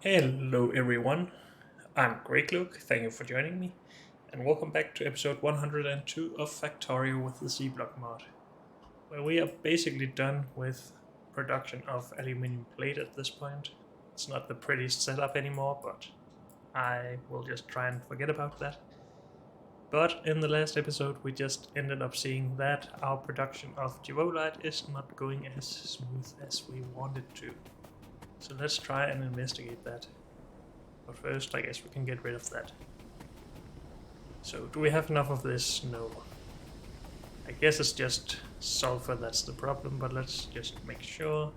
Hello everyone, I'm Greg Luke, thank you for joining me, and welcome back to episode 102 of Factorio with the C-Block mod, where we are basically done with production of aluminum plate at this point. It's not the prettiest setup anymore, but I will just try and forget about that. But in the last episode we just ended up seeing that our production of Givolite is not going as smooth as we wanted to. So let's try and investigate that. But first, I guess we can get rid of that. So, do we have enough of this? No. I guess it's just sulfur that's the problem, but let's just make sure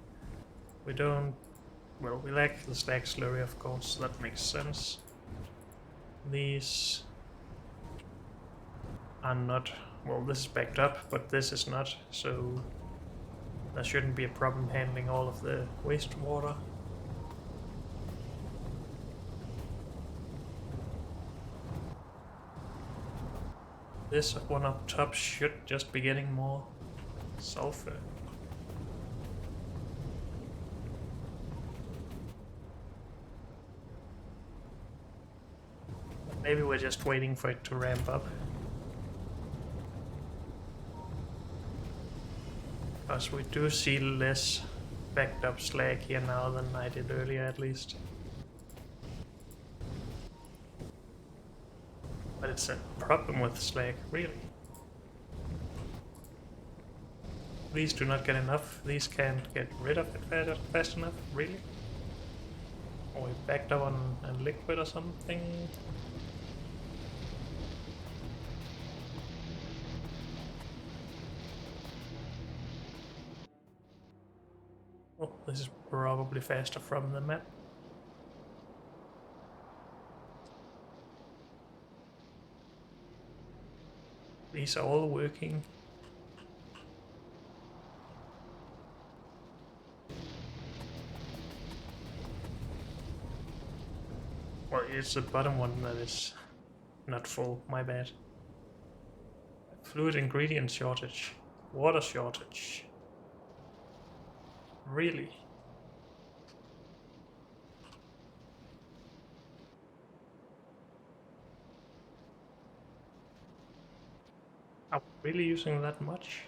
we don't... Well, we lack the slag slurry, of course, so that makes sense. These are not... Well, this is backed up, but this is not, so there shouldn't be a problem handling all of the wastewater. This one up top should just be getting more sulfur. Maybe we're just waiting for it to ramp up. Because we do see less backed up slag here now than I did earlier at least. But it's a problem with slag, really. These do not get enough. These can't get rid of it fast enough, really? Or we backed up on a liquid or something? Well, this is probably faster from the map. These are all working. Well, it's the bottom one that is not full, my bad. Fluid ingredient shortage. Water shortage. Really? Are we really using that much?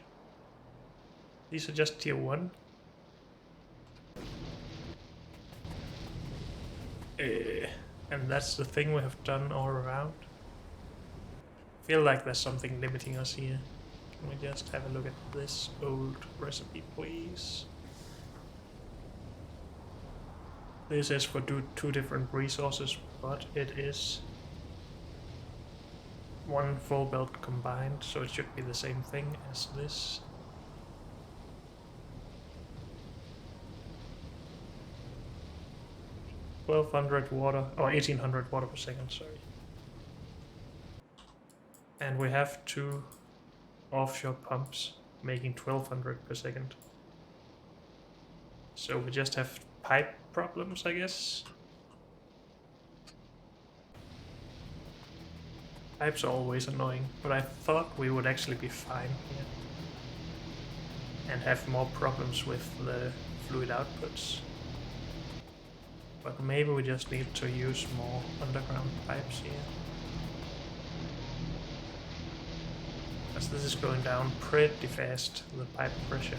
These are just tier 1. And that's the thing we have done all around. I feel like there's something limiting us here. Can we just have a look at this old recipe, please? This is for two different resources, but it is one full belt combined, so it should be the same thing as this. $1,200 water, or 1800 water per second, sorry. And we have two offshore pumps making 1200 per second. So we just have pipe problems, I guess. Pipes are always annoying, but I thought we would actually be fine here. And have more problems with the fluid outputs. But maybe we just need to use more underground pipes here. As this is going down pretty fast, the pipe pressure.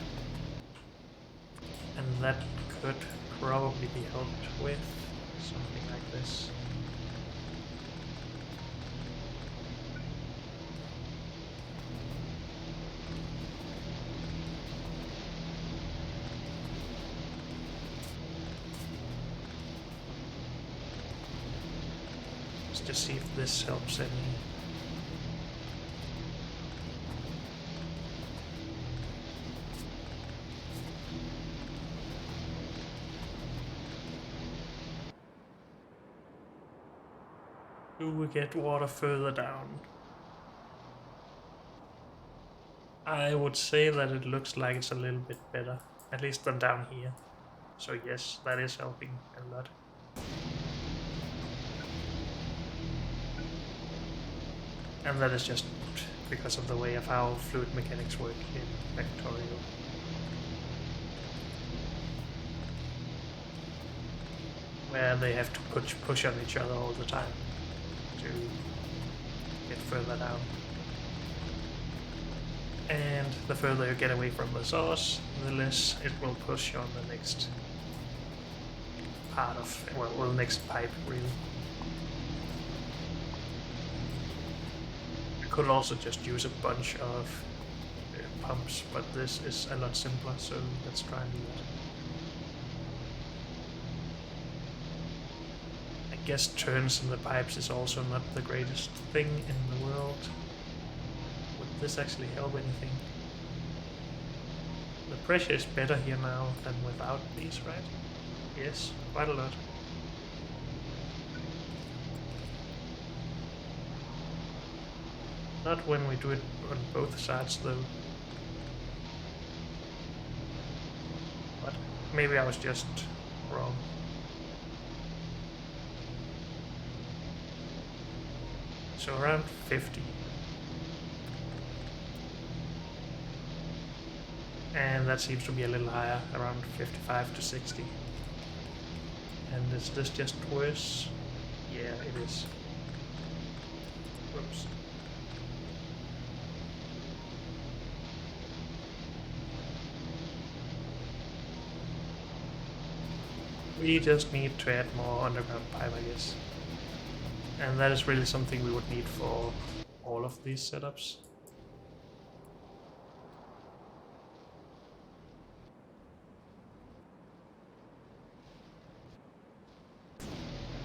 And that could probably be helped with something like this. Let's just see if this helps any. Do we get water further down? I would say that it looks like it's a little bit better, at least than down here. So yes, that is helping a lot. And that is just because of the way of how fluid mechanics work in Factorio. they have to push on each other all the time to get further down. And the further you get away from the source, the less it will push on the next part of, well, the next pipe, really. I could also just use a bunch of pumps, but this is a lot simpler, so let's try and do that. I guess turns in the pipes is also not the greatest thing in the world. Would this actually help anything? The pressure is better here now than without these, right? Yes, quite a lot. Not when we do it on both sides though. But maybe I was just wrong. So around 50. And that seems to be a little higher, around 55 to 60. And is this just worse? Yeah, it is. Whoops. We just need to add more underground pipe, I guess. And that is really something we would need for all of these setups.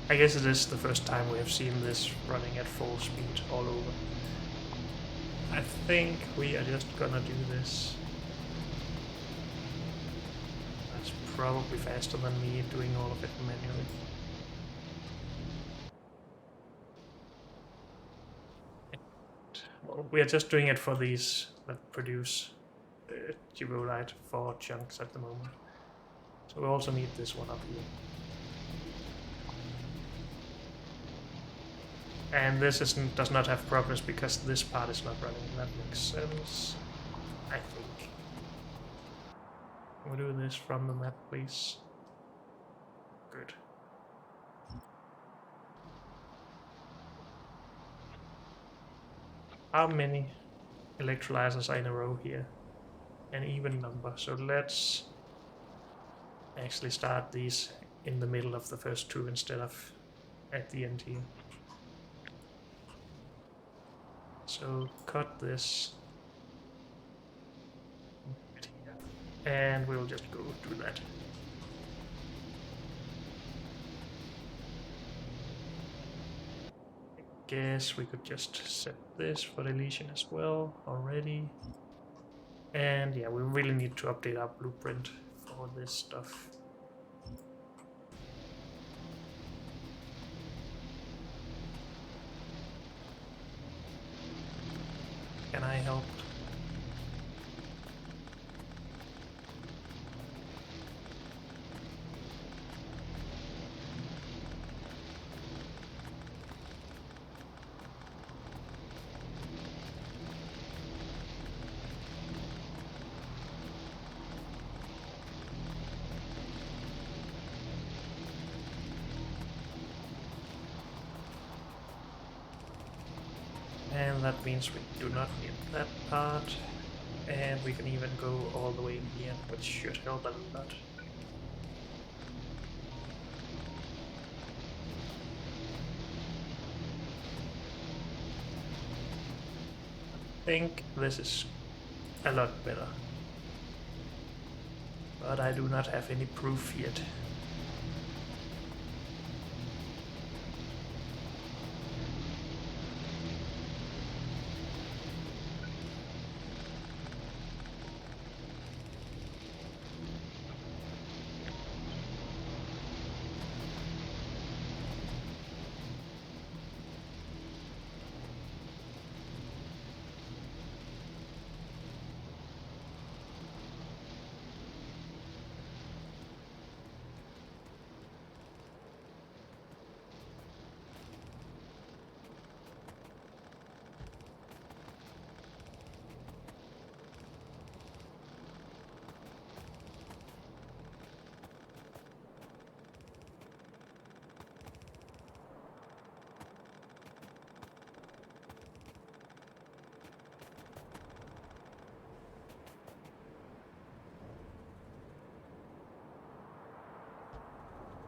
I guess it is the first time we have seen this running at full speed all over. I think we are just gonna do this. That's probably faster than me doing all of it manually. Well, we are just doing it for these that produce Gibolite for chunks at the moment. So we also need this one up here. And this does not have progress because this part is not running. That makes sense, I think. We'll do this from the map, please. Good. How many electrolyzers are in a row here? An even number. So let's actually start these in the middle of the first two instead of at the end here. So cut this, and we'll just go do that. I guess we could just set this for deletion as well already. And yeah, we really need to update our blueprint for this stuff. Can I help? And that means we do not need that part. And we can even go all the way in here, which should help a lot. I think this is a lot better. But I do not have any proof yet.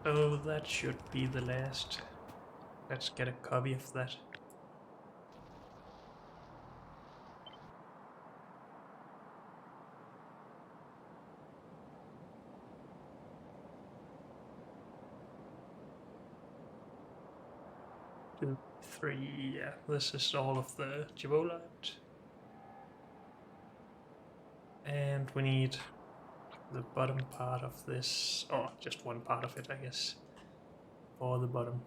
So that should be the last. Let's get a copy of that. Two, three, yeah, this is all of the Givolite. And we need the bottom part of this, or just one part of it, I guess, for the bottom.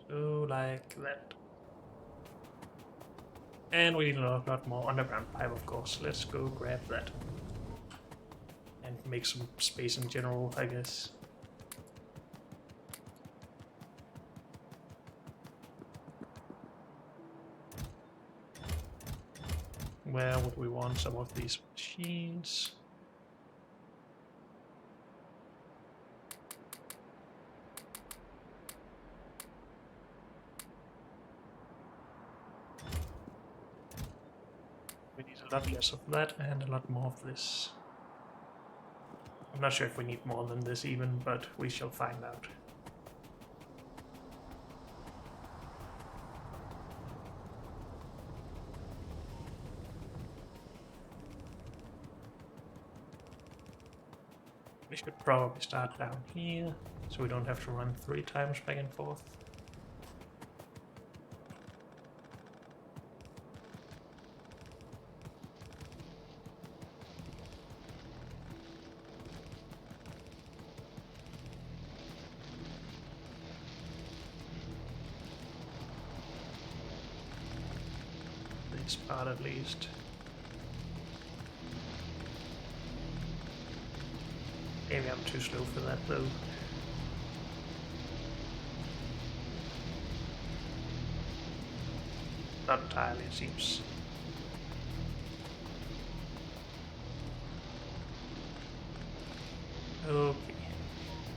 So, like that. And we need a lot more underground pipe, of course. Let's go grab that. And make some space in general, I guess. Where would we want some of these machines? We need a lot less of that and a lot more of this. I'm not sure if we need more than this even, but we shall find out. We should probably start down here, so we don't have to run 3 times back and forth. This part at least. Maybe I'm too slow for that though. Not entirely, it seems. Okay,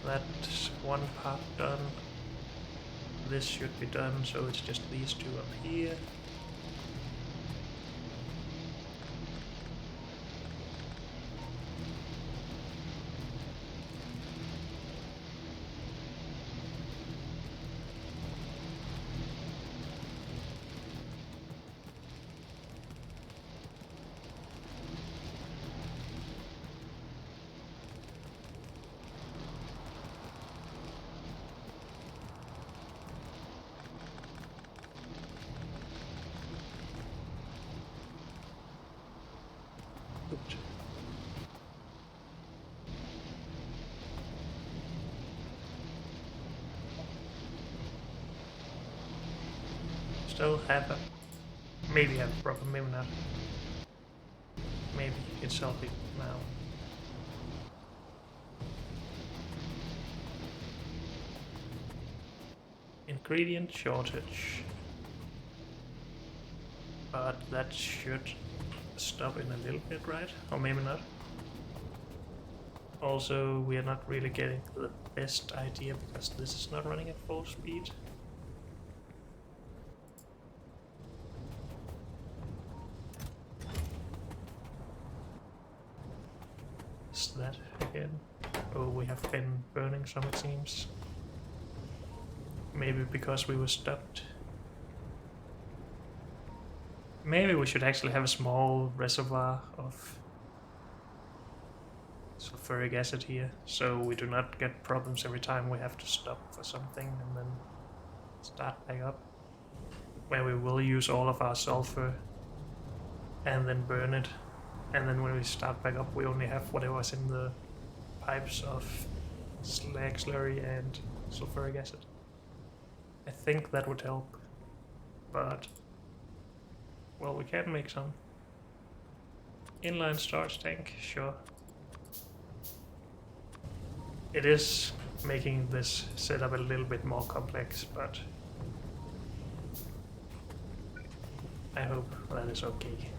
that's one part done. This should be done, so it's just these two up here. Oops. Still have a... maybe have a problem, maybe not. Maybe it's healthy now. Ingredient shortage. But that should stop in a little bit, right? Or maybe not. Also, we are not really getting the best idea because this is not running at full speed. Is that again? Oh, we have been burning some, it seems. Maybe because we were stopped. Maybe we should actually have a small reservoir of sulfuric acid here, so we do not get problems every time we have to stop for something and then start back up. Where we will use all of our sulfur and then burn it, and then when we start back up we only have whatever's in the pipes of slag slurry and sulfuric acid. I think that would help, but well, we can make some. Inline storage tank, sure. It is making this setup a little bit more complex, but I hope that is okay.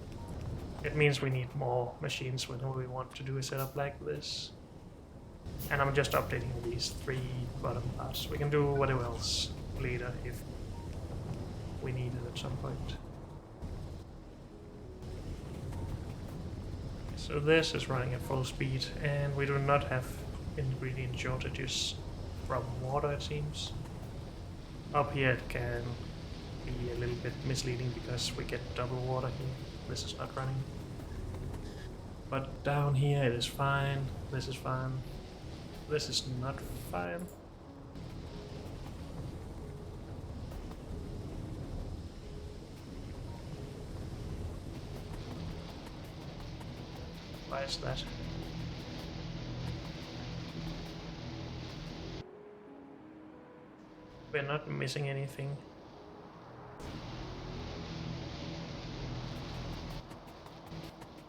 It means we need more machines when we want to do a setup like this. And I'm just updating these 3 bottom parts. We can do whatever else later if we need it at some point. So this is running at full speed, and we do not have ingredient shortages from water, it seems. Up here it can be a little bit misleading because we get double water here. This is not running. But down here it is fine. This is fine. This is not fine. Why is that? We're not missing anything.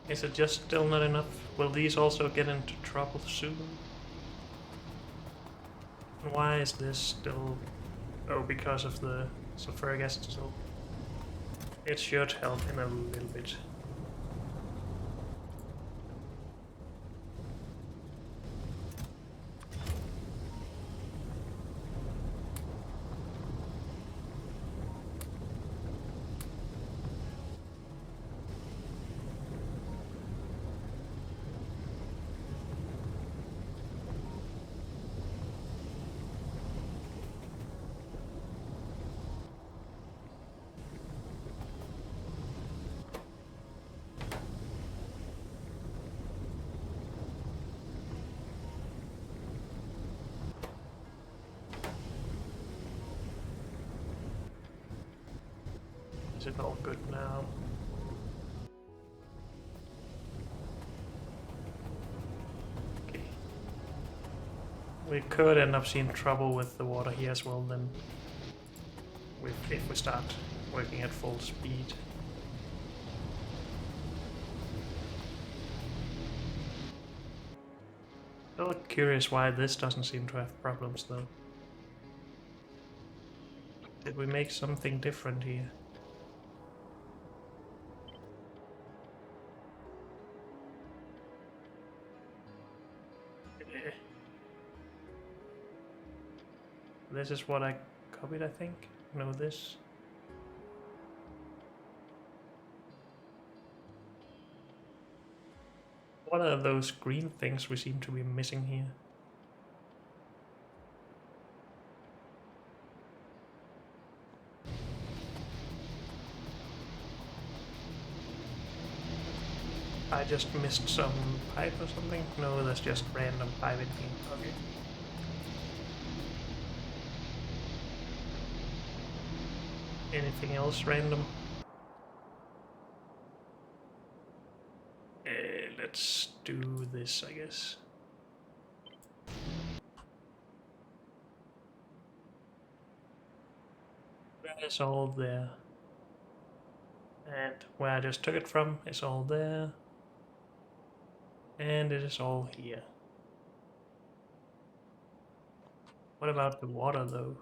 Is it just still not enough? Will these also get into trouble soon? And why is this still... Oh, because of the sulfuric acid, so it should help in a little bit. Is it all good now? Okay. We could end up seeing trouble with the water here as well then, if we start working at full speed. Still curious why this doesn't seem to have problems though. Did we make something different here? This is what I copied, I think. No, this. What are those green things we seem to be missing here? I just missed some pipe or something? No, that's just random pipe in here. Okay. Anything else random? Let's do this, I guess. That is all there. And where I just took it from is all there. And it is all here. What about the water though?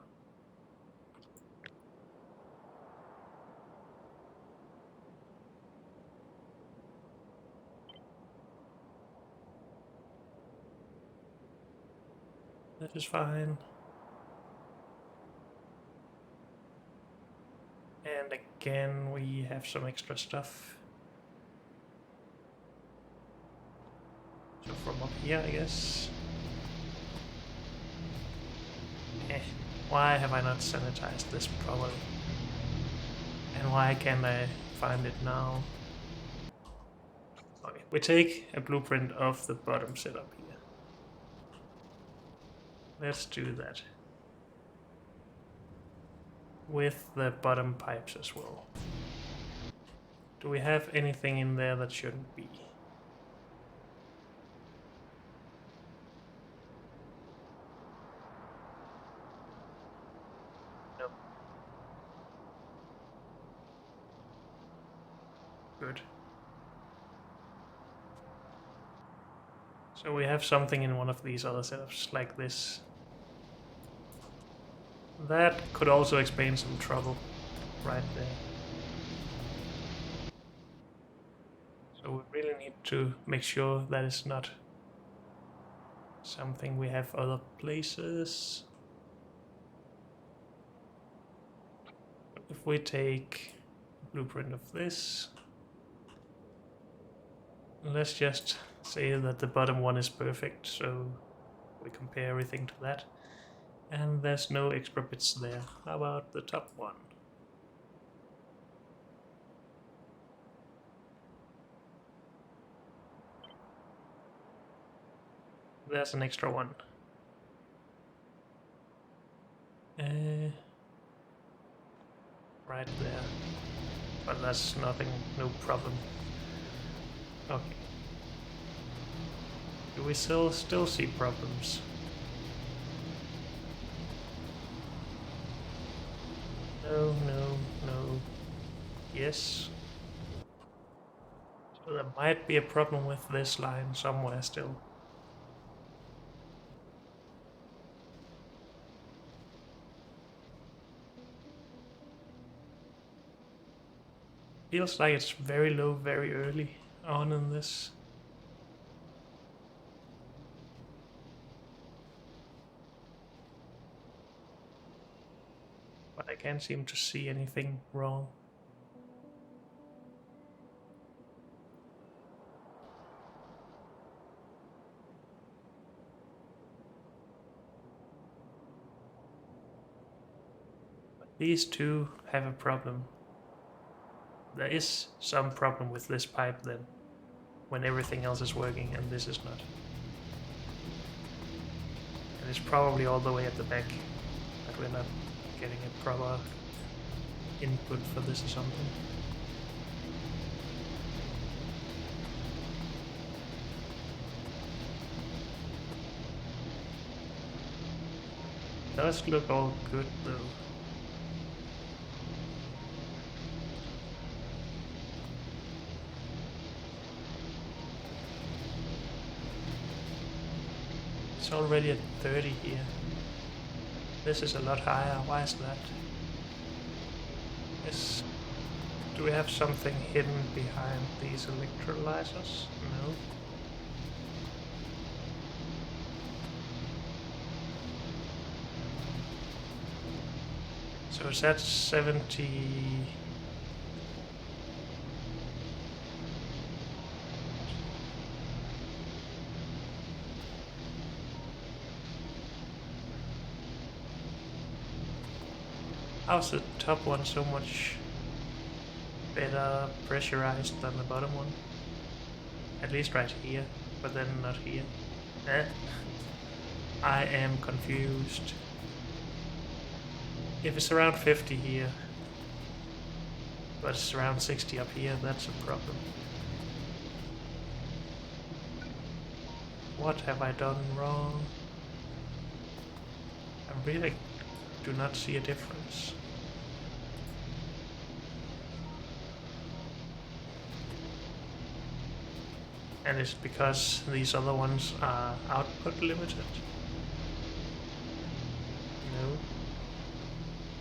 That is fine. And again, we have some extra stuff. So from up here, I guess. Why have I not sanitized this properly? And why can't I find it now? Okay, we take a blueprint of the bottom setup here. Let's do that. With the bottom pipes as well. Do we have anything in there that shouldn't be? Nope. Good. So we have something in one of these other setups, like this. That could also explain some trouble right there. So we really need to make sure that is not something we have other places. If we take a blueprint of this, Let's just say that the bottom one is perfect, so we compare everything to that. And there's no extra bits there. How about the top one? There's an extra one. Right there. But that's nothing, no problem. Okay. Do we still see problems? No, no, no. Yes. So there might be a problem with this line somewhere still. Feels like it's very low very early on in this. But I can't seem to see anything wrong. But these two have a problem. There is some problem with this pipe then, when everything else is working and this is not. And it's probably all the way at the back that we're not getting a proper input for this or something. Does look all good though. It's already at 30 here. This is a lot higher. Why is that? Do we have something hidden behind these electrolyzers? No. So it's at 70. How's the top one so much better pressurized than the bottom one? At least right here, but then not here. I am confused. If it's around 50 here, but it's around 60 up here, that's a problem. What have I done wrong? I really do not see a difference. And it's because these other ones are output limited? No.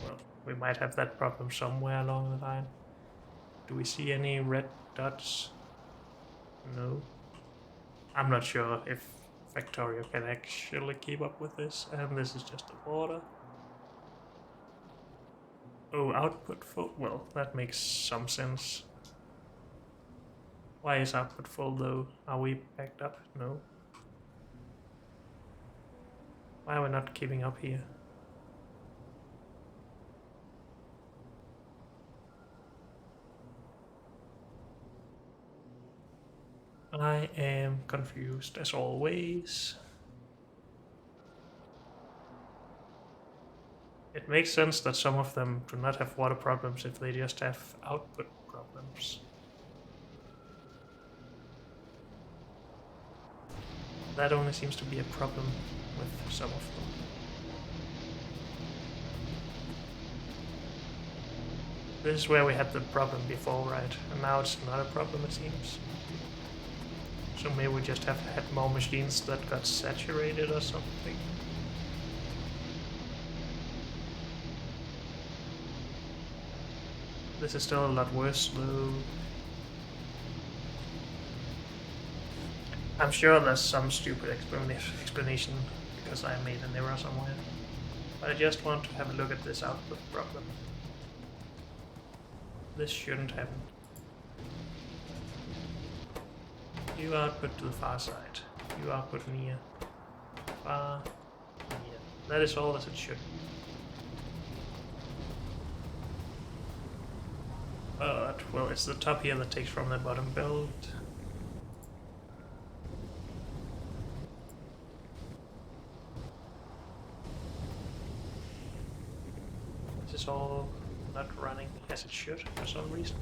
Well, we might have that problem somewhere along the line. Do we see any red dots? No. I'm not sure if Factorio can actually keep up with this, and this is just a border. Oh, output full? Well, that makes some sense. Why is output full though? Are we backed up? No. Why are we not keeping up here? I am confused as always. It makes sense that some of them do not have water problems if they just have output problems. That only seems to be a problem with some of them. This is where we had the problem before, right? And now it's not a problem, it seems. So maybe we just have had more machines that got saturated or something. This is still a lot worse though. I'm sure there's some stupid explanation because I made an error somewhere. But I just want to have a look at this output problem. This shouldn't happen. You output to the far side. You output near. Far. Near. That is all as it should. But, well, it's the top here that takes from the bottom belt. This is all not running as it should for some reason.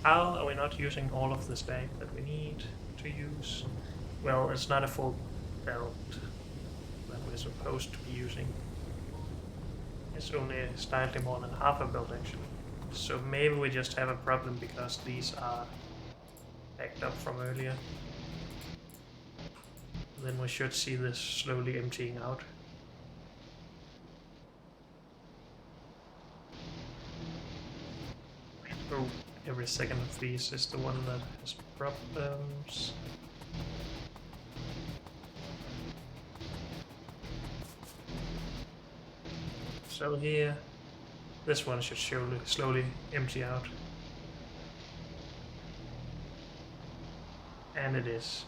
How are we not using all of the stack that we need to use? Well, it's not a full belt that we're supposed to be using. It's only slightly more than half a belt actually. So maybe we just have a problem because these are backed up from earlier. Then we should see this slowly emptying out. Oh, every second of these is the one that has problems. So here, this one should slowly empty out. And it is.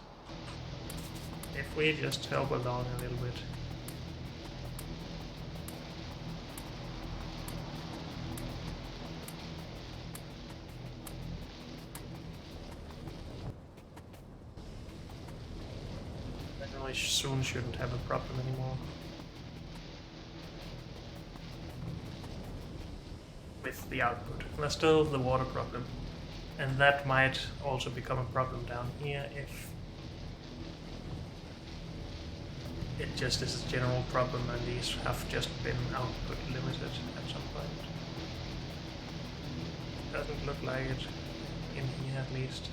If we just help along a little bit. Then we soon shouldn't have a problem anymore. With the output. There's still the water problem. And that might also become a problem down here if it just is a general problem and these have just been output limited at some point. Doesn't look like it in here at least.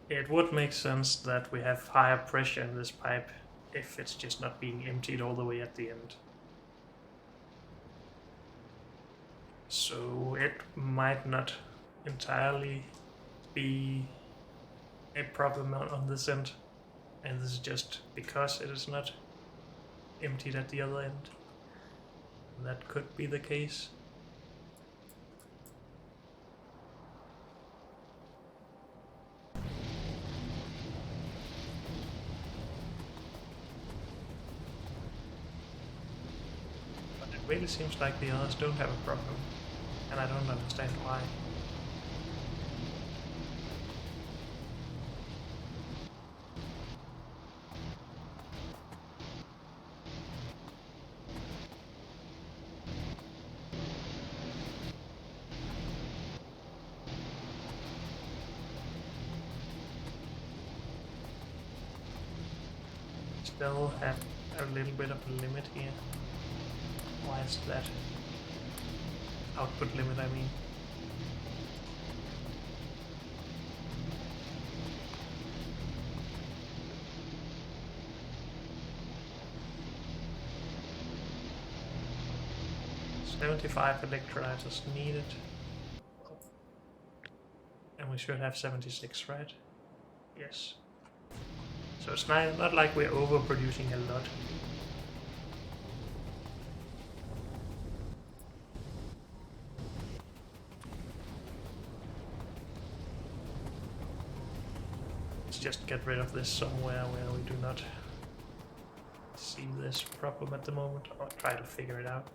It would make sense that we have higher pressure in this pipe if it's just not being emptied all the way at the end. So it might not entirely be a problem on this end, and this is just because it is not emptied at the other end. That could be the case. It really seems like the others don't have a problem, and I don't understand why. Still have a little bit of a limit here. Why is that? Output limit, I mean. $75 electrolyzers needed. And we should have 76, right? Yes. So it's not like we're overproducing a lot. Let's just get rid of this somewhere where we do not see this problem at the moment, or try to figure it out.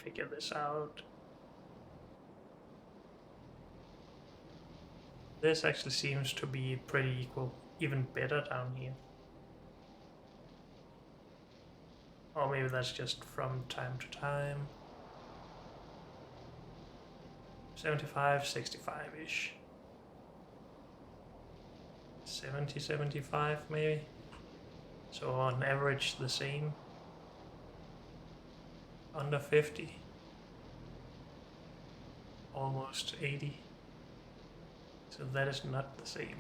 Figure this out. This actually seems to be pretty equal, even better down here. Or maybe that's just from time to time. 75, 65-ish. 70, 75 maybe. So on average the same. Under 50. Almost 80. So that is not the same.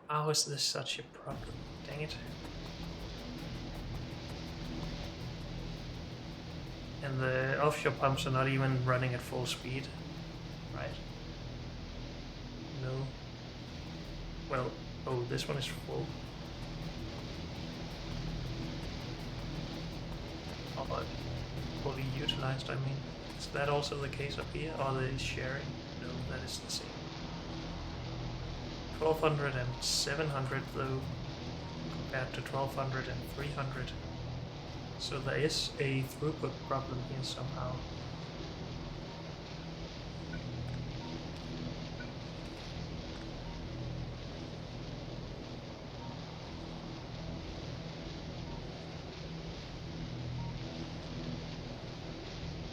How is this such a problem? Dang it. And the offshore pumps are not even running at full speed, right? No. Well, oh, this one is full. Oh, but fully utilized, I mean. Is that also the case up here? Are they sharing? No, that is the same. 1200 and 700 though, compared to 1200 and 300. So there is a throughput problem here somehow.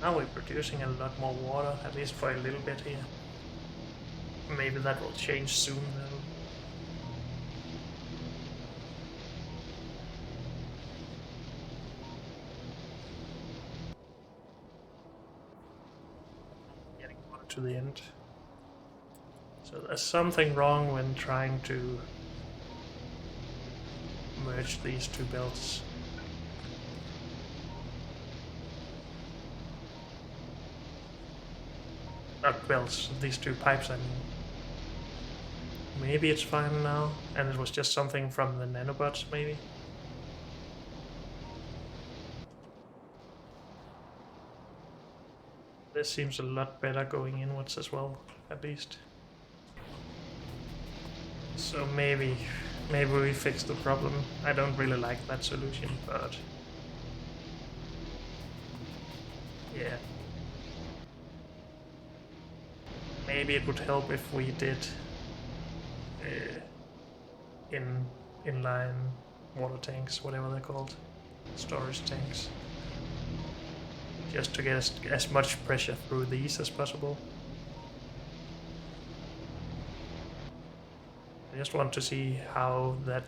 Now we're producing a lot more water, at least for a little bit here. Maybe that will change soon though. Getting water to the end. So there's something wrong when trying to merge these two belts. Not belts, these two pipes I mean. Maybe it's fine now, and it was just something from the nanobots maybe? This seems a lot better going inwards as well, at least. So maybe we fixed the problem. I don't really like that solution, but yeah. Maybe it would help if we did inline water tanks, whatever they're called, storage tanks, just to get as much pressure through these as possible. I just want to see how that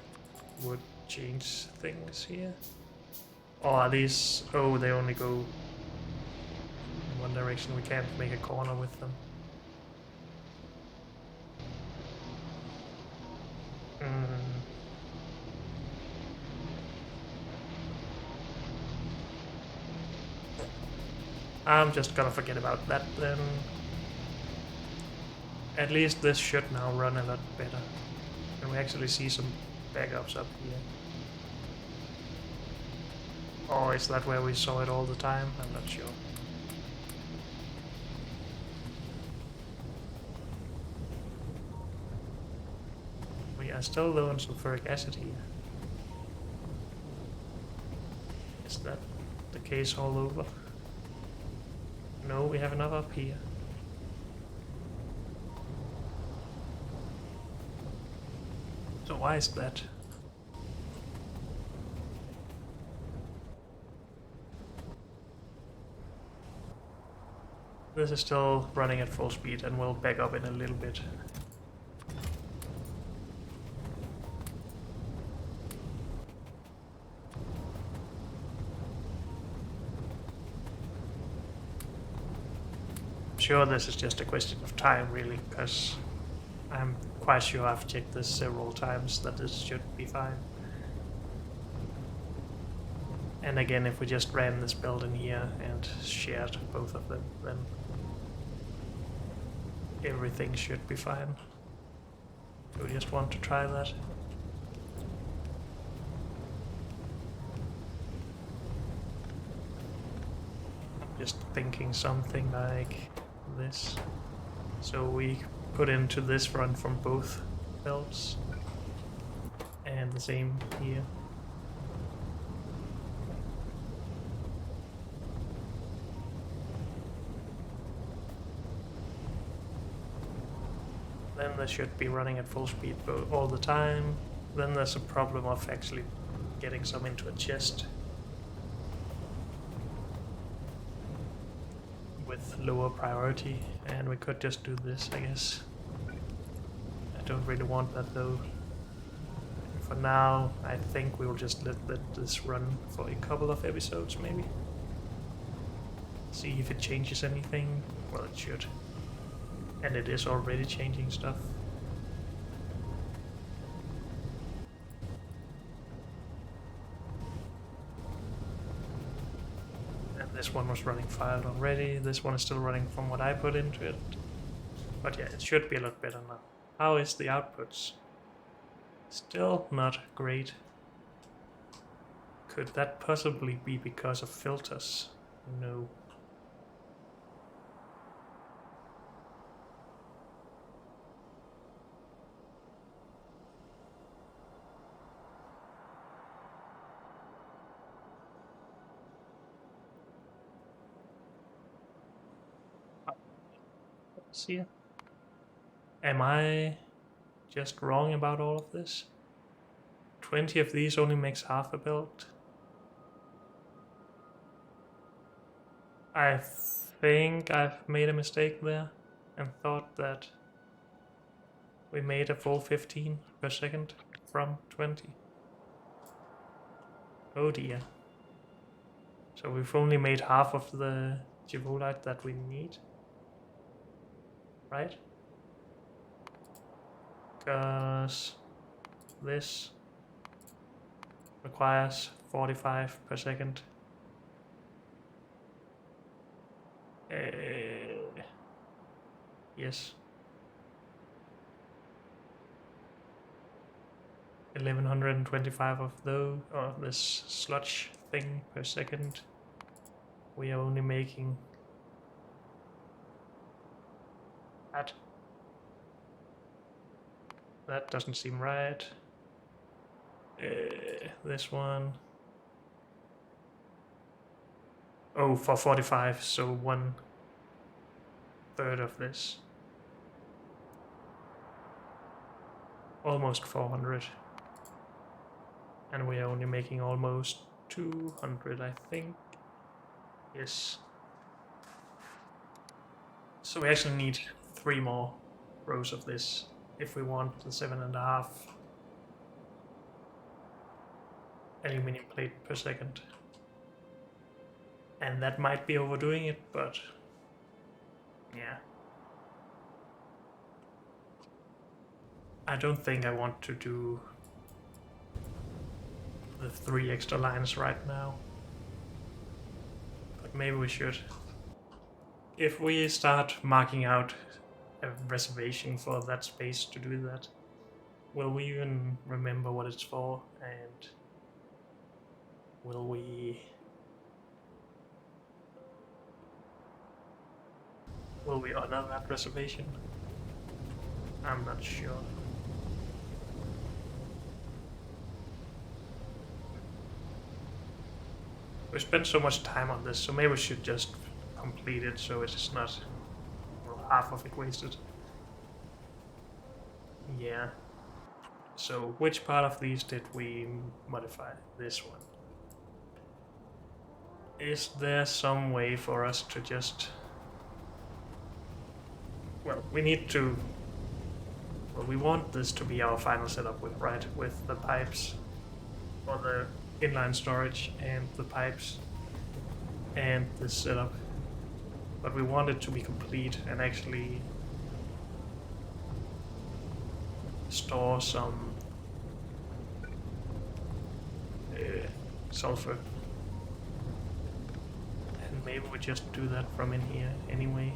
would change things here. Or are these... oh, they only go in one direction, we can't make a corner with them. I'm just gonna forget about that then. At least this should now run a lot better. And we actually see some backups up here. Or is that where we saw it all the time? I'm not sure. We are still low on sulfuric acid here. Is that the case all over? No, we have enough up here. So why is that? This is still running at full speed and we'll back up in a little bit. Sure, this is just a question of time really, because I'm quite sure I've checked this several times that this should be fine. And again, if we just ran this build in here and shared both of them, then everything should be fine. So we just want to try that. Just thinking something like this. So we put into this run from both belts, and the same here. Then they should be running at full speed all the time. Then there's a problem of actually getting some into a chest with lower priority, and we could just do this, I guess. I don't really want that though. for now, I think we'll just let this run for a couple of episodes, maybe. See if it changes anything. Well, it should. And it is already changing stuff. And this one was running filed already. This one is still running from what I put into it. But yeah, it should be a lot better now. How is the outputs? Still not great. Could that possibly be because of filters? No. See, am I just wrong about all of this? 20 of these only makes half a belt. I think I've made a mistake there and thought that we made a full 15 per second from 20. Oh dear. So we've only made half of the Givolite that we need. Right? Because this requires 45 per second. Yes. 1125 of those, or this sludge thing per second. We are only making that. That doesn't seem right. This one. Oh, for 45, so 1/3 of this. Almost 400. And we are only making almost 200, I think. Yes. So we actually need 3 more rows of this if we want the 7.5 aluminum plate per second. And that might be overdoing it, but yeah. I don't think I want to do the 3 extra lines right now. But maybe we should. If we start marking out a reservation for that space to do that, will we even remember what it's for? And will we honor that reservation? I'm not sure. We spent so much time on this, so maybe we should just complete it so it's not, well, half of it wasted. Yeah. So which part of these did we modify? This one. Is there some way for us to just... Well, we need to... Well, we want this to be our final setup with, right? With the pipes for the inline storage and the pipes and this setup. But we want it to be complete and actually store some sulfur. And maybe we just do that from in here anyway.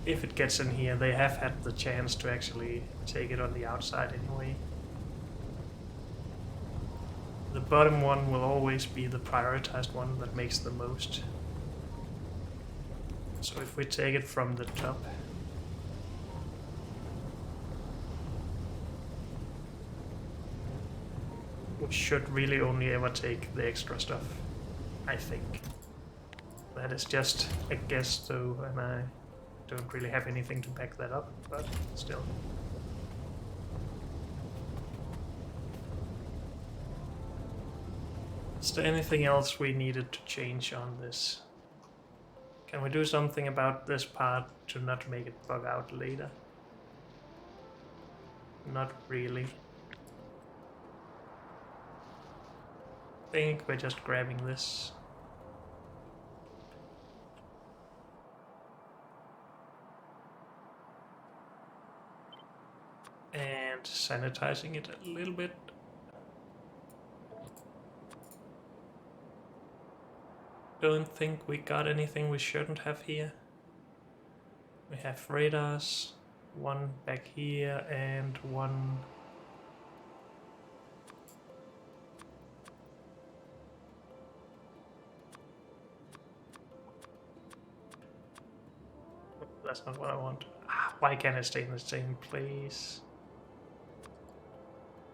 If it gets in here, they have had the chance to actually take it on the outside anyway. The bottom one will always be the prioritized one that makes the most. So if we take it from the top, we should really only ever take the extra stuff, I think. That is just a guess though, and I don't really have anything to back that up, but still. Is there anything else we needed to change on this? Can we do something about this part to not make it bug out later? Not really. think we're just grabbing this. And sanitizing it a little bit. Don't think we got anything we shouldn't have here. We have radars, one back here and one that's not what I want. Why can't I stay in the same place?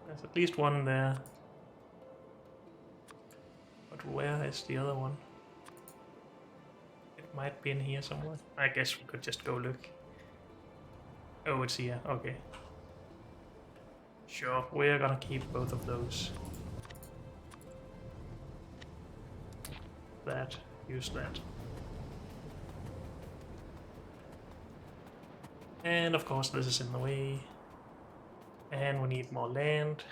There's at least one there. But where is the other one? It might be in here somewhere. I guess we could just go look. Oh, it's here. Okay. Sure, we're gonna keep both of those. That. Use that. And of course this is in the way. And we need more land.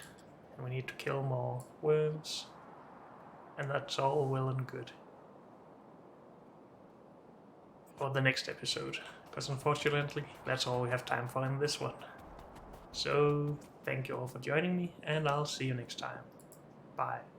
And we need to kill more worms. And that's all well and good. For the next episode. Because unfortunately, that's all we have time for in this one. So, thank you all for joining me, and I'll see you next time. Bye.